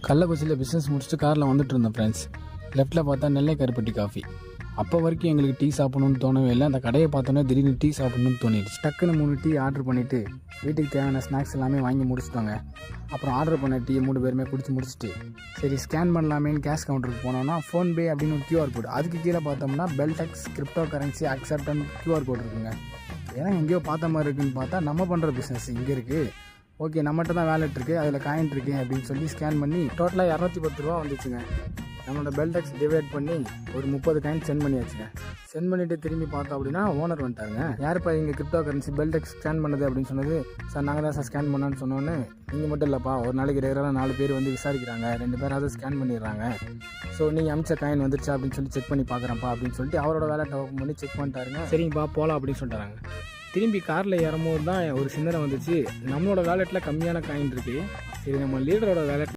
கள்ளக்குறிச்சியில் பிஸ்னஸ் முடிச்சுட்டு காரில் வந்துட்டு இருந்தோம் ஃப்ரெண்ட்ஸ். லெஃப்ட்டில் பார்த்தா நெல்லை கருப்பட்டி காஃபி. அப்போ வரைக்கும் எங்களுக்கு டீ சாப்பிடணும்னு தோணவே இல்லை. அந்த கடையை பார்த்தோன்னே திடீர்னு டீ சாப்பிடணும்னு தோணிடுச்சு. டக்குன்னு 3 டீ ஆர்டர் பண்ணிவிட்டு வீட்டுக்கு தேவையான ஸ்நாக்ஸ் எல்லாமே வாங்கி முடிச்சிட்டோங்க. அப்புறம் ஆர்டர் பண்ண டீ 3 பேருமே குடிச்சு முடிச்சுட்டு சரி ஸ்கேன் பண்ணலாமேன்னு கேஷ் கவுண்டருக்கு போனோம்னா ஃபோன்பே அப்படின்னு ஒரு QR கோடு. அதுக்கு கீழே பார்த்தோம்னா பெல்டெக்ஸ் கிரிப்டோ கரன்சி அக்செப்டன்ட் QR கோடு இருக்குங்க. ஏன்னா எங்கேயோ பார்த்த மாதிரி இருக்குன்னு பார்த்தா நம்ம பண்ணுற பிஸ்னஸ் இங்கே இருக்குது. ஓகே நம்மகிட்ட தான் வேலெட் இருக்குது, அதில் காயின் இருக்குது அப்படின்னு சொல்லி ஸ்கேன் பண்ணி டோட்டலாக 210 ரூபா வந்துச்சுங்க. நம்மளோட பெல்டெக்ஸ் டிவைட் பண்ணி ஒரு 30 காயின் சென்ட் பண்ணியாச்சுங்க. சென்ட் பண்ணிவிட்டு திரும்பி பார்த்தோம் அப்படின்னா ஓனர் வந்துட்டாங்க. யாருப்பா இங்கே கிரிப்டோ கரன்சி பெல்டெக்ஸ் ஸ்கேன் பண்ணது அப்படின்னு சொன்னது. சார் நாங்கள் தான் சார் ஸ்கேன் பண்ணோன்னு சொன்னோன்னே நீங்கள் மட்டும் இல்லைப்பா, ஒரு நாளைக்கு ரெகுலராக 4 பேர் வந்து விசாரிக்கிறாங்க, 2 பேராவது ஸ்கேன் பண்ணிடுறாங்க. ஸோ நீங்கள் அமிச்ச காயின் வந்துருச்சா அப்படின்னு சொல்லி செக் பண்ணி பார்க்குறேன்ப்பா அப்படின்னு சொல்லிட்டு அவரோட வேலெட்டை ஓப்பன் பண்ணி செக் பண்ணிட்டாருங்க. சரிங்கப்பா போகலாம் அப்படின்னு சொல்லிட்டாங்க. திரும்பி காரில் ஏறும்போது தான் ஒரு சிந்தனை வந்துச்சு, நம்மளோட வேலெட்டில் கம்மியான காயின் இருக்குது. சரி நம்ம லீடரோட வேலெட்